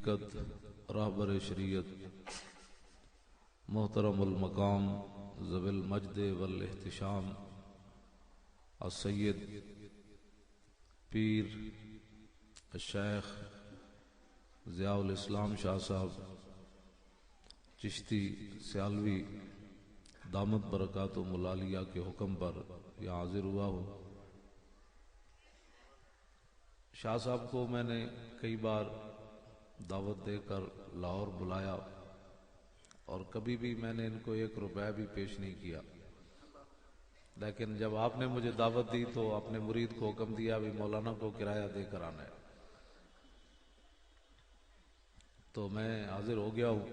حقیقت راہبر شریعت محترم المقام ذوی المجد والاحتشام السید پیر الشیخ ضیاء الاسلام شاہ صاحب چشتی سیالوی دامت برکاتہم العالیہ کے حکم پر یہاں حاضر ہوا ہوں۔ شاہ صاحب کو میں نے کئی بار دعوت دے کر لاہور بلایا اور کبھی بھی میں نے ان کو 1 روپے بھی پیش نہیں کیا، لیکن جب آپ نے مجھے دعوت دی تو اپنے مرید کو حکم دیا بھی مولانا کو کرایہ دے کر آنا ہے، تو میں حاضر ہو گیا ہوں۔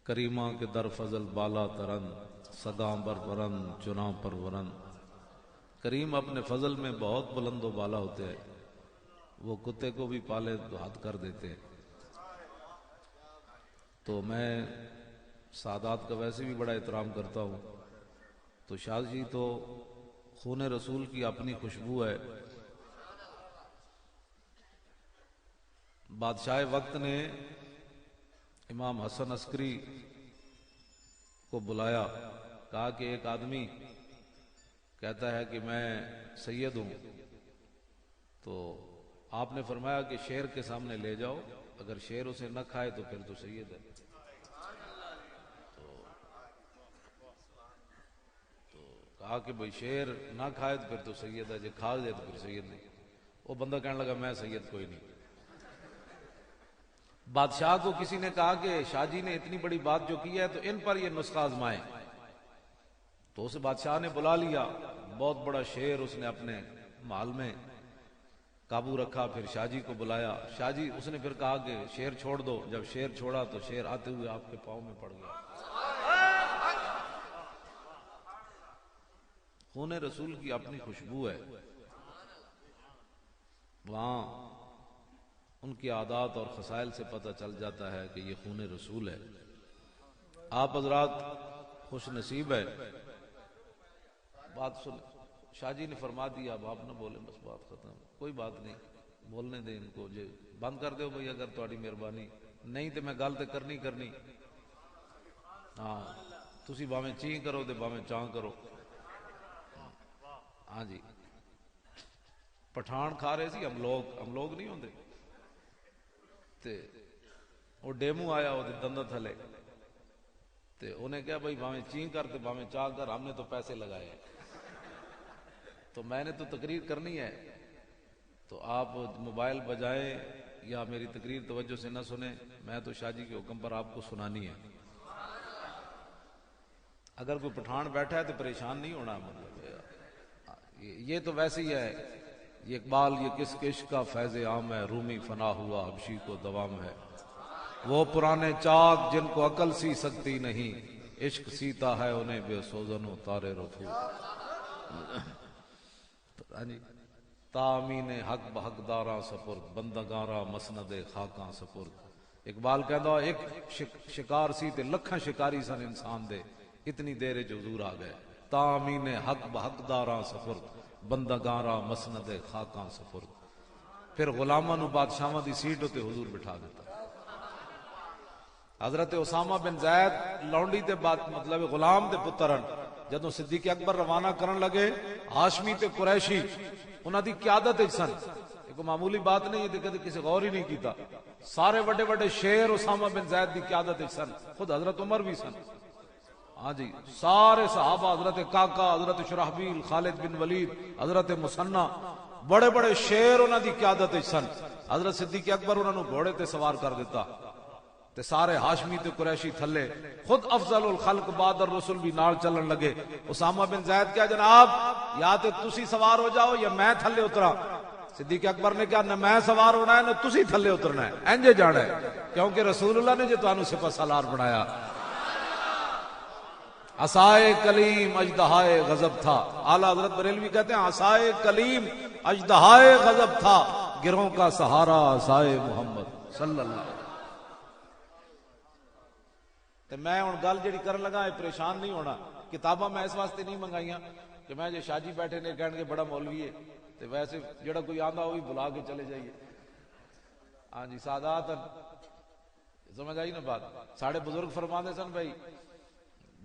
کریمہ کے در فضل بالا ترن صداں بر برن چناں پر ورن، کریم اپنے فضل میں بہت بلند و بالا ہوتے ہیں، وہ کتے کو بھی پالے تو حد کر دیتے ہیں۔ تو میں سادات کا ویسے بھی بڑا احترام کرتا ہوں، تو شاہ جی تو خون رسول کی اپنی خوشبو ہے۔ بادشاہ وقت نے امام حسن عسکری کو بلایا، کہا کہ ایک آدمی کہتا ہے کہ میں سید ہوں، تو آپ نے فرمایا کہ شیر کے سامنے لے جاؤ، اگر شیر اسے نہ کھائے تو پھر تو سید ہے۔ تو کہا کہ بھئی شیر نہ کھائے تو پھر تو سید ہے، جے کھا جائے تو پھر سید نہیں۔ وہ بندہ کہنے لگا میں سید کوئی نہیں۔ بادشاہ کو کسی نے کہا کہ شاہ جی نے اتنی بڑی بات جو کی ہے تو ان پر یہ نسخہ آزمائیں، تو اسے بادشاہ نے بلا لیا، بہت بڑا شیر اس نے اپنے محل میں قابو رکھا، پھر شاہ جی کو بلایا، شاہ جی اس نے پھر کہا کہ شیر چھوڑ دو، جب شیر چھوڑا تو شیر آتے ہوئے آپ کے پاؤں میں پڑ گیا۔ خون رسول کی اپنی خوشبو ہے، وہاں ان کی عادات اور خصائل سے پتہ چل جاتا ہے کہ یہ خون رسول ہے۔ آپ حضرات خوش نصیب ہے۔ بات سن، شاہ جی نے فرما دیا اب آپ نہ بولیں، بس بات ختم، کوئی بات نہیں، بولنے دیں ان کو، جی بند کر دو بھئی اگر تہاڈی مہربانی نہیں تو میں گل تے کرنی ہاں، تسی باویں چیں کرو تے باویں چاں کرو۔ ہاں جی، پٹھان کھا رہے سی ہم لوگ نہیں ہوندے تے وہ ڈیمو آیا وہ دندہ تھلے تے انہیں کہا بھائی باویں چیں کر تے باویں چاہ کر، ہم نے تو پیسے لگائے ہیں، تو میں نے تو تقریر کرنی ہے، تو آپ موبائل بجائیں یا میری تقریر توجہ سے نہ سنیں، میں تو شاہ جی کے حکم پر آپ کو سنانی ہے۔ اگر کوئی پٹھان بیٹھا ہے تو پریشان نہیں ہونا، مطلب یہ تو ویسے ہی ہے، یہ اقبال یہ کس عشق کا فیض عام ہے، رومی فنا ہوا حبشی کو دوام ہے، وہ پرانے چاک جن کو عقل سی سکتی نہیں، عشق سیتا ہے انہیں بے سوزن و تارے رفو۔ تامین حق بحقداراں سپرد، بندگاراں مسند خاکاں سپرد۔ اقبال کہتا ایک شکار سی تے لکھاں شکاری سن انسان دے، اتنی دیر جو حضور آ گئے۔ تامین حق بحقداراں سپرد، بندگاراں مسند خاکاں سپرد۔ پھر غلاماں نو بادشاہاں دی سیٹ تے حضور بٹھا دیتا۔ حضرت اسامہ بن زید لونڈی تے بات مطلب غلام دے پترن جدوں صدیق اکبر روانہ کرن لگے، ہاشمی تے قریشی انہاں دی قیادت وچ سن، ایک معمولی بات نہیں ہے، کدی کسی غور ہی نہیں کیتا، سارے بڑے بڑے شیر اسامہ بن زید دی قیادت وچ سن، خود حضرت عمر بھی سن۔ ہاں جی، سارے صحابہ، حضرت کاکا، حضرت شرحبیل، خالد بن ولید، حضرت مثنی، بڑے بڑے شیر انہاں دی قیادت وچ سن۔ حضرت صدیق اکبر انہاں نو گھوڑے تے سوار کر دیتا تے سارے ہاشمی تے قریشی تھلے، خود افضل الخلق بعد الرسل بھی نال چلن لگے۔ اسامہ بن زید کیا جناب یا تے تسی سوار ہو جاؤ یا میں تھلے اترا۔ صدیق اکبر نے کہا نہ میں سوار ہونا ہے نہ تسی تھلے اترنا ہے، انجے جانا ہے، کیونکہ رسول اللہ نے جو تانوں سپہ سالار بنایا۔ عصائے کلیم اژدہائے غضب تھا، اعلیٰ حضرت بریلوی کہتے ہیں عصائے کلیم اژدہائے غضب تھا، گروہ کا سہارا عصائے محمد صلی اللہ علیہ وسلم۔ تے میں ہن گل جڑی کرن لگا پریشان نہیں ہونا، کتاباں میں اس واسطے نہیں منگائیاں کہ میں جو شاہ جی بیٹھے نے کہن کے بڑا مولوی ہے تے ویسے جڑا کوئی آندا وہ بھی بلا کے چلے جائیے۔ ہاں جی سادات سمجھ آئی نا بات. ساڑھے بزرگ فرماندے سن بھائی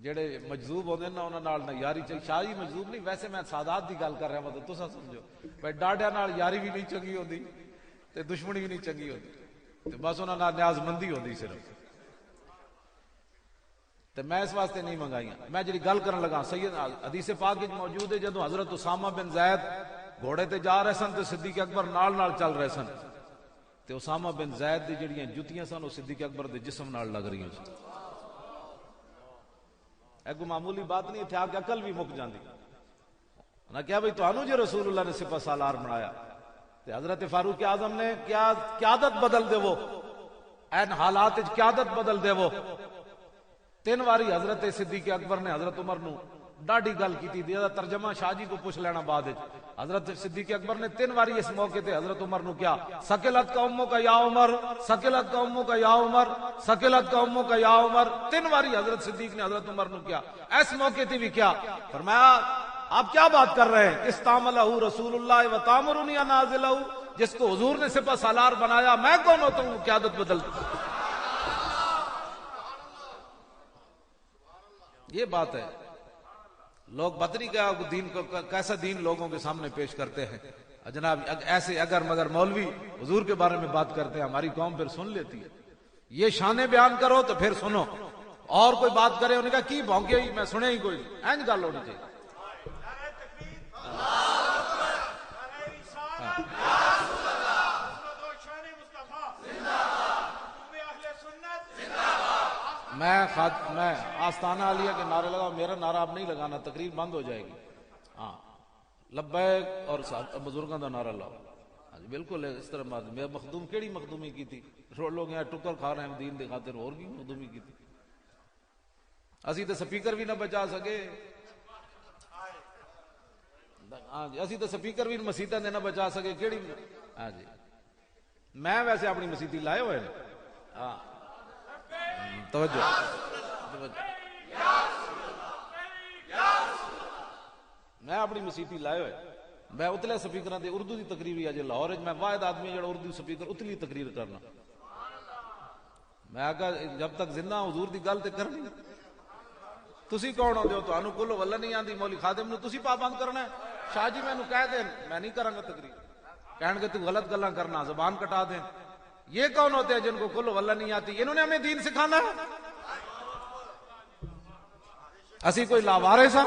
جڑے مجذوب ہوندے نا انہاں نال نہ یاری چاہیے. شاہ جی مجذوب نہیں، ویسے میں سادات دی گل کر رہا ہوں، تساں سمجھو بھائی ڈاڈیاں نال یاری بھی نہیں چنگی ہوندی تے دشمنی بھی نہیں چنگی ہوندی، تے بس انہاں نال نیاز مندی ہوندی صرف. تے میں اس واسطے نہیں منگائیاں. میں جڑی گل کرن لگا سید حدیث پاک وچ موجود ہے جدوں حضرت اسامہ بن زید گھوڑے تے جا رہے سن تے صدیق اکبر نال نال چل رہے سن تے اسامہ بن زید دی جڑیاں جُتیاں سن وہ صدیق اکبر دے جسم نال لگ رہی سن. ایک معمولی بات نہیں، اتنے آ کے عقل بھی مک جاندی. نہ کیا بھائی تانوں جو رسول اللہ نے سپہ سالار بنایا تے حضرت فاروق اعظم نے کیا قیادت بدل دے، وہ این حالات وچ قیادت بدل دے. وہ 3 واری حضرت صدیق اکبر نے حضرت عمر نو ڈاڈی گل کیتی دی. ترجمہ شاہ جی کو پوچھ لینا بعد وچ. حضرت صدیق اکبر نے 3 واری اس موقع تے حضرت عمر نو کیا سکلت کا امو کا یا عمر، سکلت کا امو کا یا عمر، سکلت کا امو کا یا عمر. 3 واری حضرت صدیق نے حضرت عمر نو کیا. اس موقع تے بھی کیا فرمایا آپ کیا بات کر رہے ہیں، استعملہ رسول اللہ و تامرنی نازلہ، جس کو حضور نے سپہ سالار بنایا میں کون ہوتا ہوں قیادت بدل دوں. یہ بات ہے. لوگ بدری کا دین کو کیسا دین لوگوں کے سامنے پیش کرتے ہیں. جناب ایسے اگر مگر مولوی حضور کے بارے میں بات کرتے ہیں ہماری قوم پھر سن لیتی ہے. یہ شانے بیان کرو تو پھر سنو، اور کوئی بات کرے انہوں نے کہا کی بھونکے ہی میں سنے ہی کوئی. اینج گل ہونی چاہیے. میں آستانہ عالیہ کے نعرے لگا، میرا نعرہ اب نہیں لگانا، تقریر بند ہو جائے گی. ہاں لبیک اور بزرگوں کا نعرہ لاؤ. ہاں جی بالکل اس طرح بات. میں مخدوم کیڑی مخدومی کی تھی، لوگ یہاں ٹکر کھا رہے ہیں دین دے خاطر، اور کی مخدومی کی تھی. اسی تو سپیکر بھی نہ بچا سکے. ہاں جی اسی تو سپیکر بھی مسیطیں نہ بچا سکے کیڑی. ہاں جی میں ویسے اپنی مسیتی لائے ہوئے. ہاں توجہ میں اپنی مسیتی لائے ہوئے. میں اتلے سپیکر دے اردو دی تقریر اج لاہور میں واحد آدمی جڑا اردو سپیکر اتلی تقریر کرنا. میں آگا جب تک زندہ حضور دی گل تے کرنی. تسی کون ہوندے ہو، تانوں کلو ولا نہیں آندی، مولی خادم نو تسی پابند کرنا ہے. شاہ جی مینوں کہہ دیں میں نہیں کراں گا تقریر، کہن گے تو غلط گلاں کرنا، زبان کٹا دیں. یہ کون ہوتے ہیں جن کو کل واللہ نہیں آتی؟ انہوں نے ہمیں دین سکھانا ہے. اسی کوئی لاوارے سا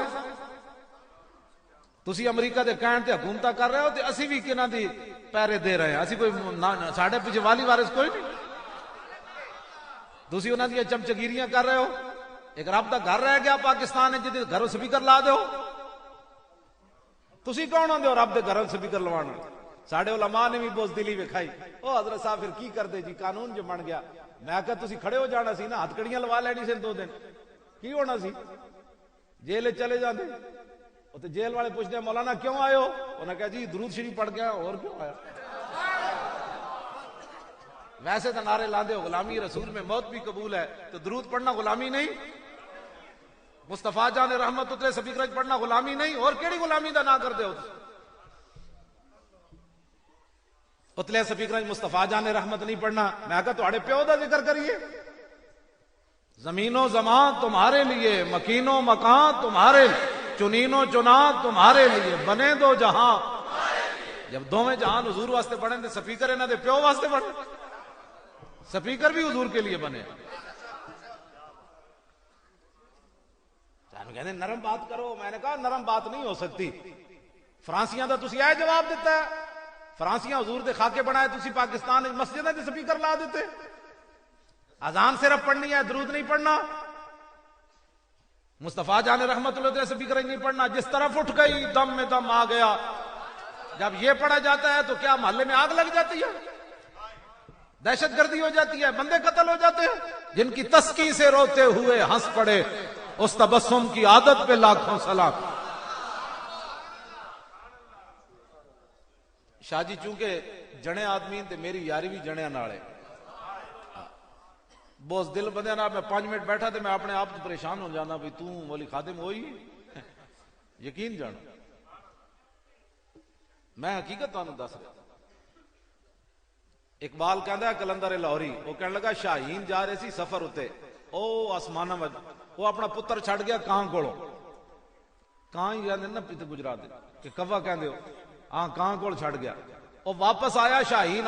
تسی امریکہ دے کہن تے حکومتہ کر رہے ہو تے اسی بھی کنہ دی پیرے دے رہے ہیں. اسی کوئی ساڑھے پیچھے والی وارث کوئی نہیں. تسی انہاں دی چمچگیریاں کر رہے ہو. ایک رب دا گھر رہ گیا پاکستان ہے جدے گھروں سپیکر لا دو. تسی کون ہوندے ہو رب دے گھروں سپیکر لوانا؟ ساڑھے علماء نے بھی بزدلی وکھائی. او حضرت صاحب پھر کی کردے جی، قانون جو بن گیا. میں کہا تسی کھڑے ہو جانا سی نا، ہاتھ کڑیاں لوا لینی سے 2 دن کی ہونا سی، جیل چلے جاندے. وہ تو جیل والے پوچھتے ہیں مولانا کیوں آئے ہو؟ انہوں نے کہا جی درود شریف پڑھ گیا اور کیوں آیا. ویسے تو نعرے لاندے ہو غلامی رسول میں موت بھی قبول ہے، تو درود پڑھنا غلامی نہیں؟ مصطفیٰ جان رحمت اترے سپیکر پڑھنا غلامی نہیں؟ اور کیڑی غلامی دا نہ کر دے ہو؟ اتلے سپیکر مصطفیٰ جان رحمت نہیں پڑھنا. میں کہا تھوڑے پیو دا ذکر کریے. زمین و زمان تمہارے لیے، مکین و مکان تمہارے، چنین و چنا تمہارے لیے، بنے دو جہاں. جب دوویں جہان حضور واسطے بنے تو سپیکر انہاں دے پیو واسطے بنے. سپیکر بھی حضور کے لیے بنے. کہنے نرم بات کرو. میں نے کہا نرم بات نہیں ہو سکتی. فرانسیاں دا تسی اے جواب دیتا ہے، فرانسیاں حضور دے خاکے بنائے، تسی پاکستان مسجد دے سپیکر لا دیتے. اذان صرف پڑھنی ہے، درود نہیں پڑھنا. مصطفیٰ جان رحمت اللہ دے سپیکر نہیں پڑھنا. جس طرف اٹھ گئی دم میں دم آ گیا. جب یہ پڑھا جاتا ہے تو کیا محلے میں آگ لگ جاتی ہے، دہشت گردی ہو جاتی ہے، بندے قتل ہو جاتے ہیں؟ جن کی تسکی سے روتے ہوئے ہنس پڑے، اس تبسم کی عادت پہ لاکھوں سلام. شاہ جی چونکہ جنے آدمی تے میری یاری بھی جنیا نال ہے. بہت دل بندے نال میں 5 منٹ بیٹھا تے میں اپنے آپ تو پریشان ہو جانا بھی تو مولی خادم ہوئی. یقین جان میں حقیقت تانوں دس رہا. اقبال کہندا ہے کلندر لاہوری وہ کہنے لگا شاہین جا رہے سی سفر اتے او آسماناں وچ وہ اپنا پتر چھڈ گیا کان کولوں کان ہی جاندے نا پیتے گجرات دے کہ کوا کہندے ہو ہاں کان کول چھڈ گیا وہ واپس آیا شاہین